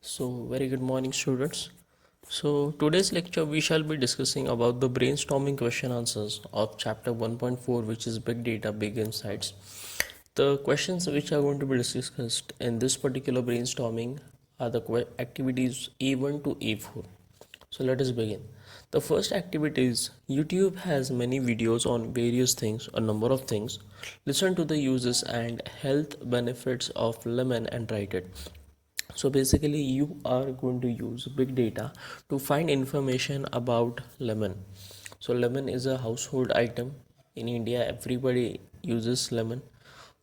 So, very good morning, students. So, today's lecture we shall be discussing about the brainstorming question answers of chapter 1.4, which is Big Data, Big Insights. The questions which are going to be discussed in this particular brainstorming are the activities A1 to A4. So, let us begin. The first activity is YouTube has many videos on various things, a number of things. Listen to the uses and health benefits of lemon and write it. So basically you are going to use big data to find information about lemon. So lemon is a household item in India. Everybody uses lemon.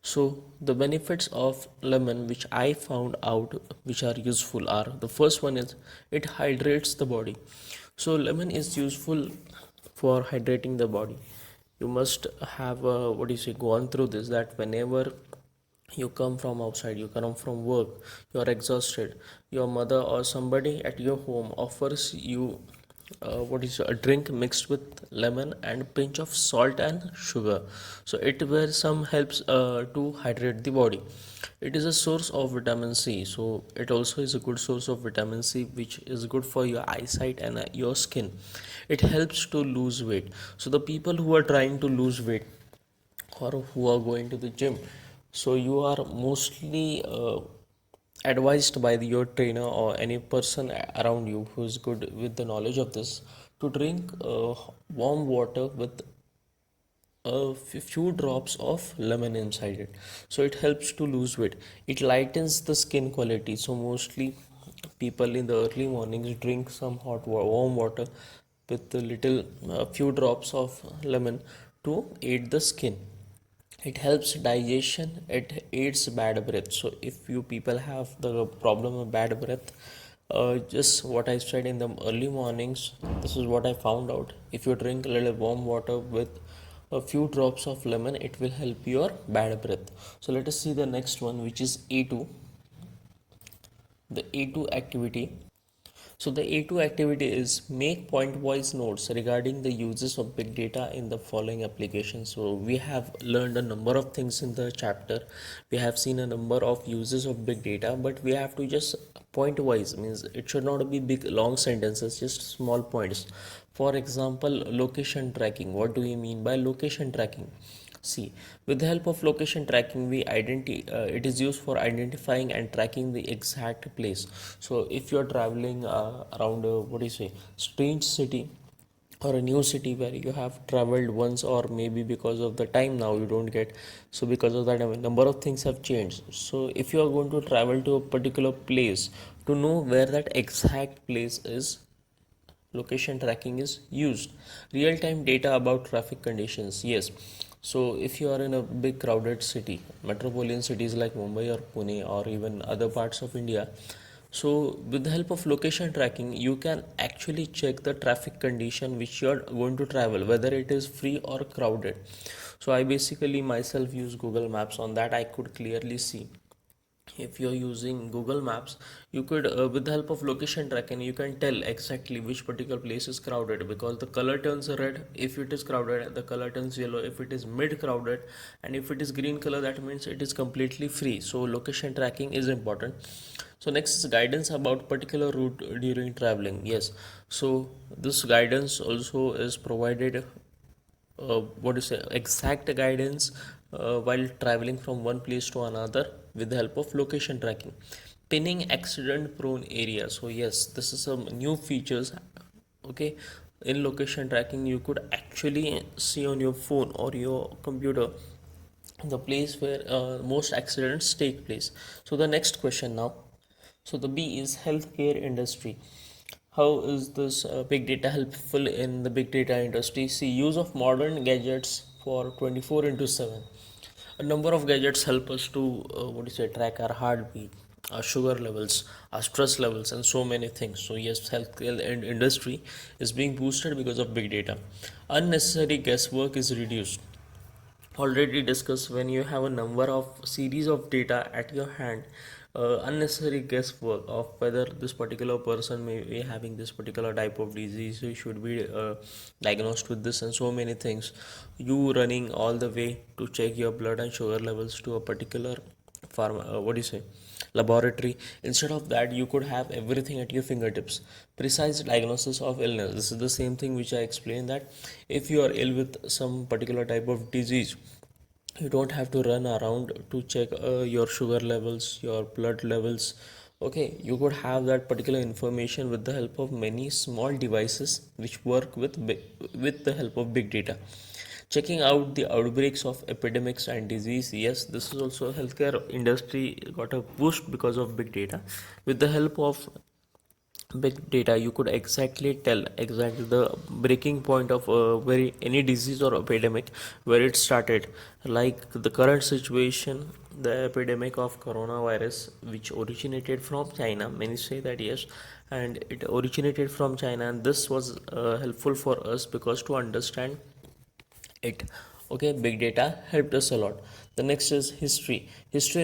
So the benefits of lemon which I found out which are useful are, the first one is it hydrates the body. So lemon is useful for hydrating the body. You must have what do you say, gone through this, that whenever you come from outside, you come from work, you are exhausted, your mother or somebody at your home offers you what is a drink mixed with lemon and pinch of salt and sugar. So it where some helps to hydrate the body. It is a source of vitamin C, so it also is a good source of vitamin C, which is good for your eyesight and your skin. It helps to lose weight. So the people who are trying to lose weight or who are going to the gym, so you are mostly advised by your trainer or any person around you who is good with the knowledge of this to drink warm water with a few drops of lemon inside it. So it helps to lose weight. It lightens the skin quality. So mostly people in the early mornings drink some warm water with a little few drops of lemon to aid the skin. It helps digestion. It aids bad breath. So if you people have the problem of bad breath, just what I said in the early mornings, this is what I found out. If you drink a little warm water with a few drops of lemon, it will help your bad breath. So let us see the next one, which is A2. The A2 activity. So the A2 activity is make point-wise notes regarding the uses of big data in the following applications. So we have learned a number of things in the chapter. We have seen a number of uses of big data, but we have to just point-wise, means it should not be big long sentences, just small points. For example, location tracking. What do we mean by location tracking? See, with the help of location tracking, it is used for identifying and tracking the exact place. So, if you are traveling around, what do you say, strange city or a new city where you have traveled once, or maybe because of the time now you don't get, so because of that, a number of things have changed. So, if you are going to travel to a particular place, to know where that exact place is, location tracking is used. Real time data about traffic conditions, yes. So if you are in a big crowded city, metropolitan cities like Mumbai or Pune or even other parts of India, so with the help of location tracking you can actually check the traffic condition which you are going to travel, whether it is free or crowded. So I basically myself use Google Maps. On that I could clearly see, if you're using Google Maps, you could with the help of location tracking you can tell exactly which particular place is crowded, because the color turns red if it is crowded, the color turns yellow if it is mid crowded, and if it is green color that means it is completely free. So location tracking is important. So next is guidance about particular route during traveling. Yes, so this guidance also is provided, what to say, exact guidance while traveling from one place to another with the help of location tracking. Pinning accident prone area. So yes, this is some new features. Okay, in location tracking you could actually see on your phone or your computer the place where most accidents take place. So the next question now, so the B is healthcare industry. How is this big data helpful in the big data industry? See, use of modern gadgets for 24 into 7. A number of gadgets help us to what do you say, track our heartbeat, our sugar levels, our stress levels, and so many things. So yes, healthcare and industry is being boosted because of big data. Unnecessary guesswork is reduced. Already discussed, when you have a number of series of data at your hand, unnecessary guesswork of whether this particular person may be having this particular type of disease, he should be diagnosed with this, and so many things, you running all the way to check your blood and sugar levels to a particular what do you say, laboratory. Instead of that, you could have everything at your fingertips. Precise diagnosis of illness. This is the same thing which I explained, that if you are ill with some particular type of disease, you don't have to run around to check your sugar levels, your blood levels. Okay, you could have that particular information with the help of many small devices which work with the help of big data. Checking out the outbreaks of epidemics and disease. Yes, this is also healthcare industry got a boost because of big data. With the help of big data, you could exactly tell exactly the breaking point of very any disease or epidemic, where it started. Like the current situation, the epidemic of coronavirus, which originated from China. Many say that yes, and it originated from China, and this was helpful for us because to understand it. Okay, big data helped us a lot. The next is history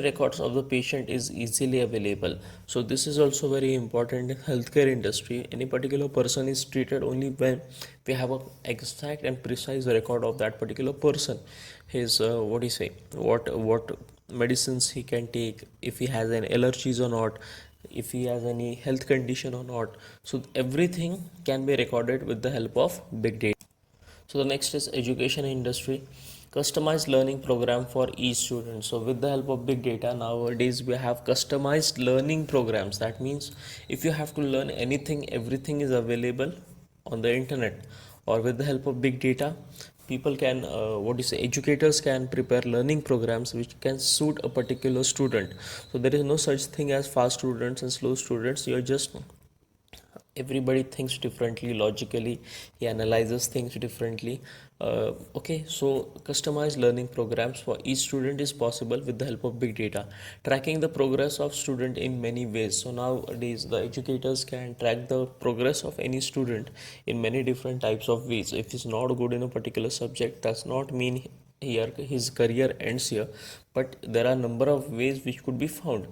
records of the patient is easily available. So this is also very important in healthcare industry. Any particular person is treated only when we have a exact and precise record of that particular person. His what do you say, what medicines he can take, if he has any allergies or not, if he has any health condition or not. So everything can be recorded with the help of big data. So the next is education industry, customized learning program for each student. So with the help of big data, nowadays we have customized learning programs. That means if you have to learn anything, everything is available on the internet. Or with the help of big data, people can what do you say, educators can prepare learning programs which can suit a particular student. So there is no such thing as fast students and slow students. You're just, everybody thinks differently logically, he analyzes things differently. Okay, so customized learning programs for each student is possible with the help of big data. Tracking the progress of student in many ways. So nowadays the educators can track the progress of any student in many different types of ways. If he's not good in a particular subject, does not mean here his career ends here, but there are number of ways which could be found.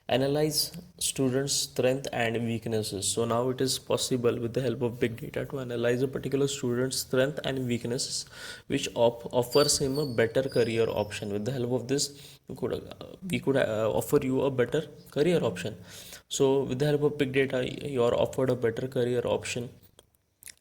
Analyze students strength and weaknesses. So now it is possible with the help of big data to analyze a particular student's strength and weaknesses, which offers him a better career option. With the help of this, we could offer you a better career option. So with the help of big data, you are offered a better career option.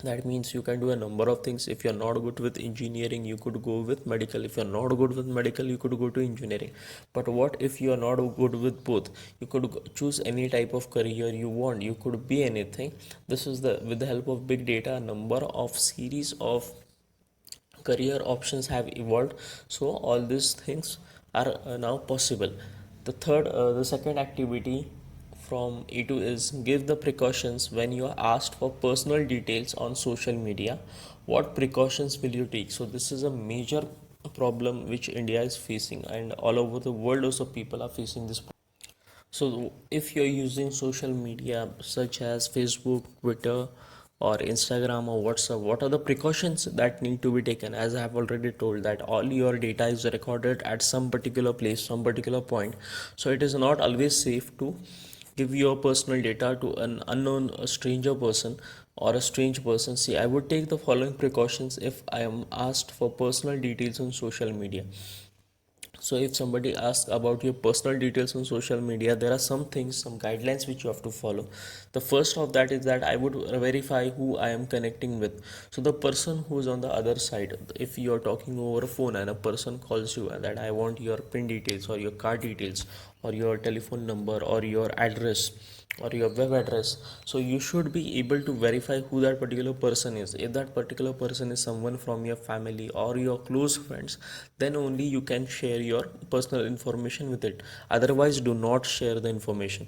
That means you can do a number of things. If you're not good with engineering, you could go with medical. If you're not good with medical, you could go to engineering. But what if you're not good with both? You could choose any type of career you want. You could be anything. This is the, with the help of big data, a number of series of career options have evolved. So all these things are now possible. The second activity from E2 is give the precautions when you are asked for personal details on social media. What precautions will you take? So this is a major problem which India is facing, and all over the world also people are facing this. So if you're using social media such as Facebook, Twitter, or Instagram or WhatsApp, what are the precautions that need to be taken? As I have already told, that all your data is recorded at some particular place, some particular point. So it is not always safe to give your personal data to an unknown, a stranger person or a strange person. See, I would take the following precautions if I am asked for personal details on social media. So if somebody asks about your personal details on social media, there are some things, some guidelines which you have to follow. The first of that is that I would verify who I am connecting with. So the person who is on the other side, if you are talking over a phone and a person calls you and that I want your PIN details or your card details or your telephone number or your address or your web address, so you should be able to verify who that particular person is. If that particular person is someone from your family or your close friends, then only you can share your personal information with it. Otherwise, do not share the information.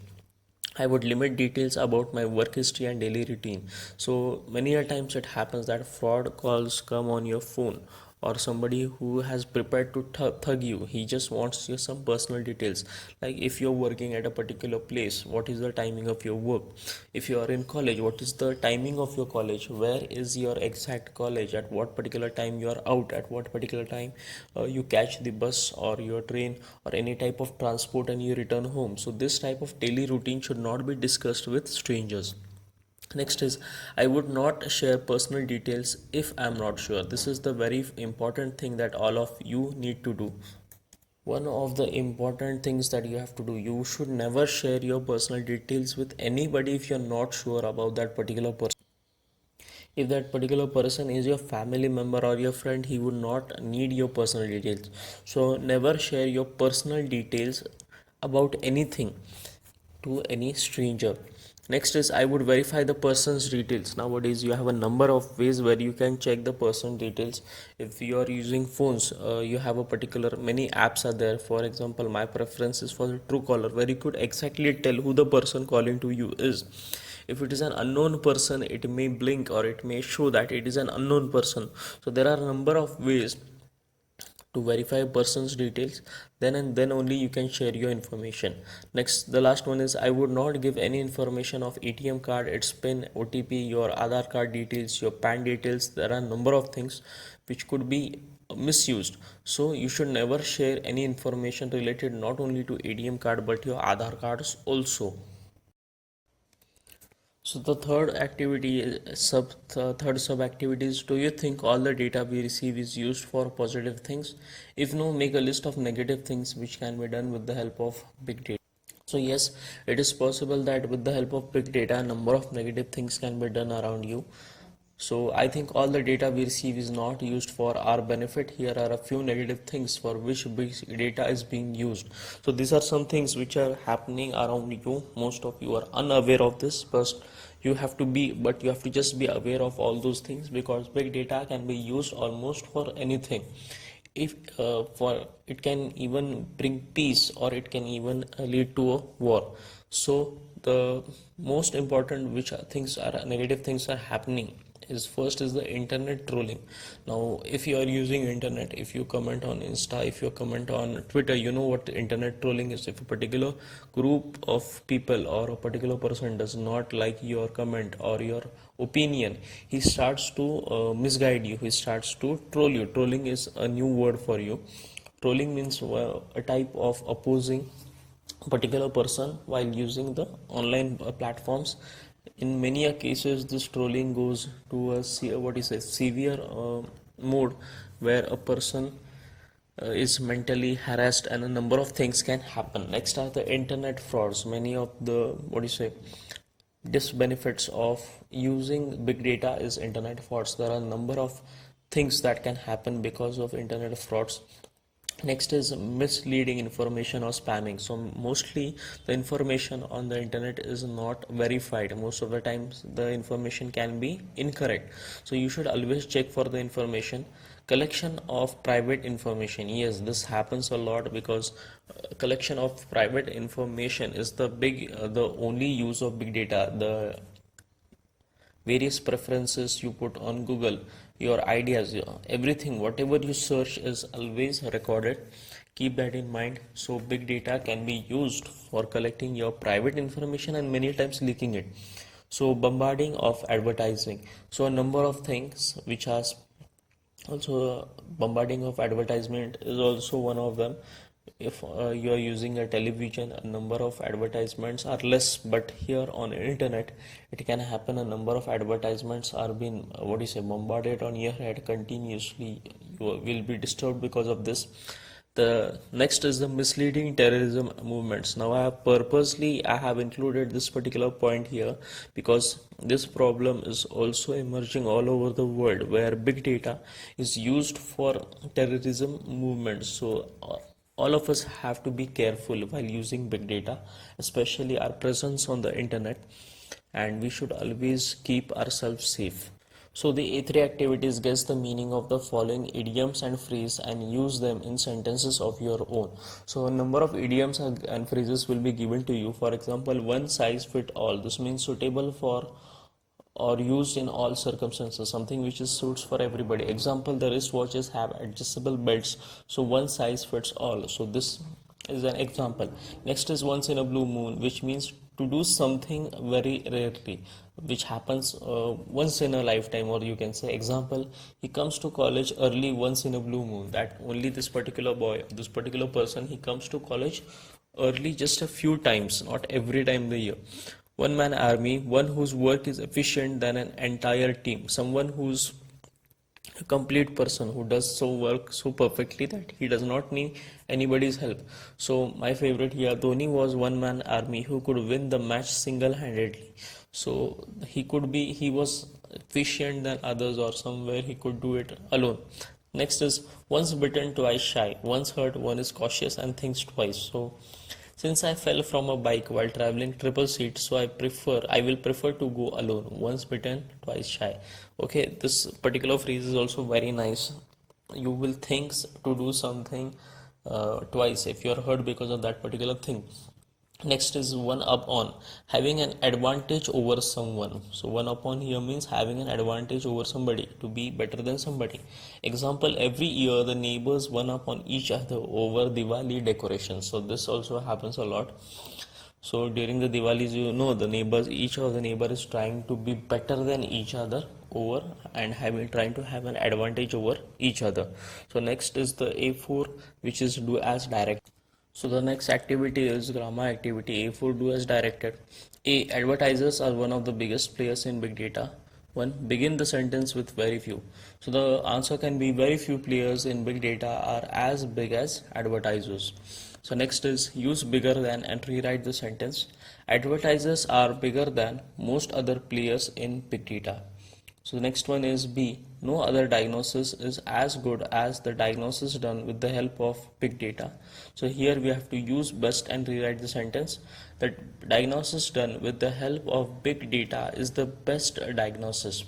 I would limit details about my work history and daily routine. So many a times it happens that fraud calls come on your phone, or somebody who has prepared to thug you. He just wants you some personal details, like if you're working at a particular place, what is the timing of your work? If you are in college, what is the timing of your college? Where is your exact college? At what particular time you are out? At what particular time you catch the bus or your train or any type of transport and you return home? So this type of daily routine should not be discussed with strangers. Next is, I would not share personal details if I am not sure. This is the very important thing that all of you need to do. One of the important things that you have to do, you should never share your personal details with anybody if you're not sure about that particular person. If that particular person is your family member or your friend, he would not need your personal details. So never share your personal details about anything to any stranger. Next is, I would verify the person's details. Nowadays you have a number of ways where you can check the person details. If you are using phones, you have a particular, many apps are there. For example, my preference is for the Truecaller, where you could exactly tell who the person calling to you is. If it is an unknown person, it may blink or it may show that it is an unknown person. So there are a number of ways to verify a person's details. Then and then only you can share your information. Next, the last one is, I would not give any information of ATM card, its pin, OTP, your Aadhaar card details, your PAN details. There are a number of things which could be misused. So you should never share any information related not only to ATM card but your Aadhaar cards also. So the third activity is third sub activity is, do you think all the data we receive is used for positive things? If no, make a list of negative things which can be done with the help of big data. So yes, it is possible that with the help of big data, a number of negative things can be done around you. So I think all the data we receive is not used for our benefit. Here are a few negative things for which big data is being used. So these are some things which are happening around you. Most of you are unaware of this, but you have to just be aware of all those things, because big data can be used almost for anything. If for it can even bring peace, or it can even lead to a war. So the most important which are things are negative things are happening is, first is the internet trolling. Now if you are using internet, if you comment on Insta, if you comment on Twitter, you know what internet trolling is. If a particular group of people or a particular person does not like your comment or your opinion, he starts to misguide you, he starts to troll you. Trolling is a new word for you. Trolling means a type of opposing a particular person while using the online platforms. In many cases, this trolling goes to what is a severe mode, where a person is mentally harassed and a number of things can happen. Next are the internet frauds. Many of the disbenefits of using big data is internet frauds. There are a number of things that can happen because of internet frauds. Next is misleading information or spamming. So mostly the information on the internet is not verified. Most of the times the information can be incorrect. So you should always check for the information. Collection of private information. Yes, this happens a lot, because collection of private information is the only use of big data. The various preferences you put on Google, your ideas, everything, whatever you search is always recorded. Keep that in mind. So big data can be used for collecting your private information and many times leaking it. So bombarding of advertising. So a number of things which are also bombarding of advertisement is also one of them. If you are using a television, a number of advertisements are less, but here on internet it can happen, a number of advertisements are being bombarded on your head continuously. You will be disturbed because of this. The next is the misleading terrorism movements. Now I have included this particular point here because this problem is also emerging all over the world, where big data is used for terrorism movements. So all of us have to be careful while using big data, especially our presence on the internet, and we should always keep ourselves safe. So the A3 activities, guess the meaning of the following idioms and phrases and use them in sentences of your own. So a number of idioms and phrases will be given to you. For example, one size fit all. This means suitable for or used in all circumstances, something which is suits for everybody. Example, the wristwatches have adjustable belts, so one size fits all. So this is an example. Next is once in a blue moon, which means to do something very rarely, which happens once in a lifetime, or you can say, example, he comes to college early once in a blue moon. That only this particular boy, this particular person, he comes to college early just a few times, not every time the year. One man army, one whose work is efficient than an entire team, someone whose a complete person who does so work so perfectly that he does not need anybody's help. So my favorite here, Dhoni was one man army who could win the match single-handedly. So he was efficient than others, or somewhere he could do it alone. Next is once bitten, twice shy. Once hurt, one is cautious and thinks twice. So since I fell from a bike while traveling triple seat, so I will prefer to go alone. Once bitten, twice shy. Okay, this particular phrase is also very nice. You will think to do something twice if you are hurt because of that particular thing. Next is one up on, having an advantage over someone. So one up on here means having an advantage over somebody, to be better than somebody. Example, every year the neighbors one up on each other over Diwali decorations. So this also happens a lot. So during the Diwalis, the neighbors, each of the neighbor is trying to be better than each other over, and trying to have an advantage over each other. So next is the A4, which is do as direct. So the next activity is grammar activity A4, do as directed. A. Advertisers are one of the biggest players in big data. 1. Begin the sentence with very few. So the answer can be very few players in big data are as big as advertisers. So next is use bigger than and rewrite the sentence. Advertisers are bigger than most other players in big data. So the next one is B. No other diagnosis is as good as the diagnosis done with the help of big data. So here we have to use best and rewrite the sentence. The diagnosis done with the help of big data is the best diagnosis.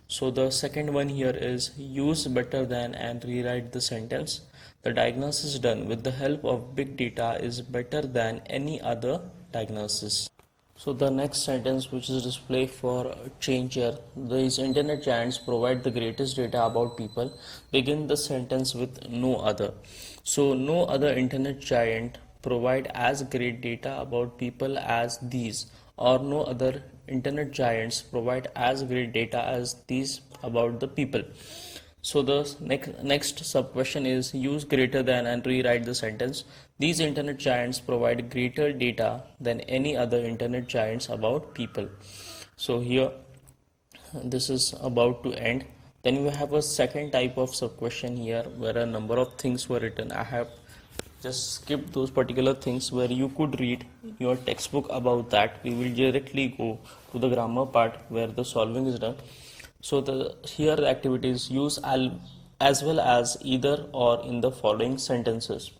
So the second one here is use better than and rewrite the sentence. The diagnosis done with the help of big data is better than any other diagnosis. So the next sentence, which is display for change here, these internet giants provide the greatest data about people. Begin the sentence with no other. So no other internet giant provide as great data about people as these, or no other internet giants provide as great data as these about the people. So the next sub question is use greater than and rewrite the sentence. These internet giants provide greater data than any other internet giants about people. So here this is about to end. Then we have a second type of sub question here where a number of things were written. I have just skipped those particular things where you could read your textbook about that. We will directly go to the grammar part where the solving is done. So here the activities use as well as either or in the following sentences.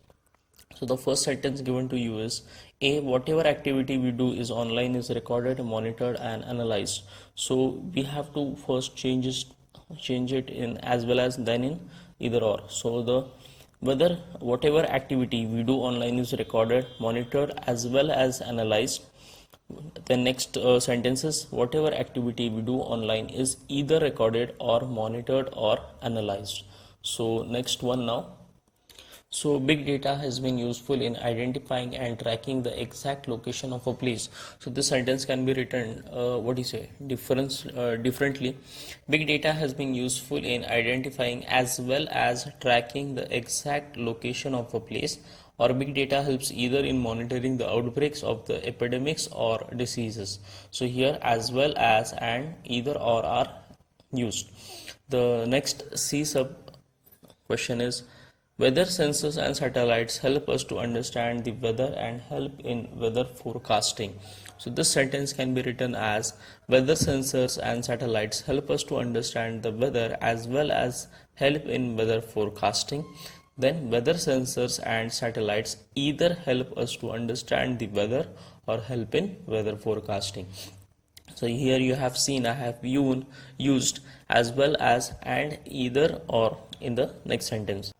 So the first sentence given to you is A. Whatever activity we do is online is recorded, monitored and analyzed. So we have to first change it in as well as, then in either or. So the whether whatever activity we do online is recorded, monitored as well as analyzed. The next sentence is whatever activity we do online is either recorded or monitored or analyzed. So next one now. So big data has been useful in identifying and tracking the exact location of a place. So this sentence can be written differently. Big data has been useful in identifying as well as tracking the exact location of a place, or big data helps either in monitoring the outbreaks of the epidemics or diseases. So here as well as and either or are used. The next C sub question is weather sensors and satellites help us to understand the weather and help in weather forecasting. So this sentence can be written as weather sensors and satellites help us to understand the weather as well as help in weather forecasting. Then weather sensors and satellites either help us to understand the weather or help in weather forecasting. So here you have seen I have used as well as and either or in the next sentence.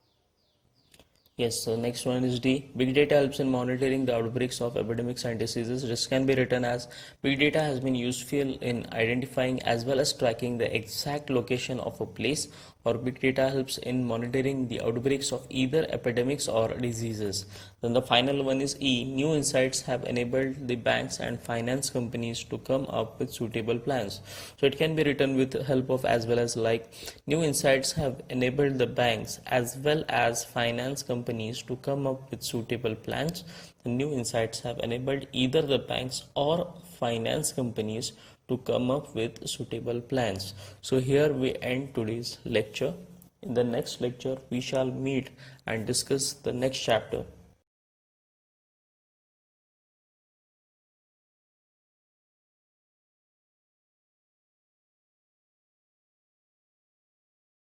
Yes, so next one is D. Big data helps in monitoring the outbreaks of epidemics and diseases. This can be written as big data has been useful in identifying as well as tracking the exact location of a place, or big data helps in monitoring the outbreaks of either epidemics or diseases. Then the final one is E. New insights have enabled the banks and finance companies to come up with suitable plans. So it can be written with the help of as well as, like new insights have enabled the banks as well as finance companies to come up with suitable plans. The new insights have enabled either the banks or finance companies to come up with suitable plans. So here we end today's lecture. In the next lecture, we shall meet and discuss the next chapter.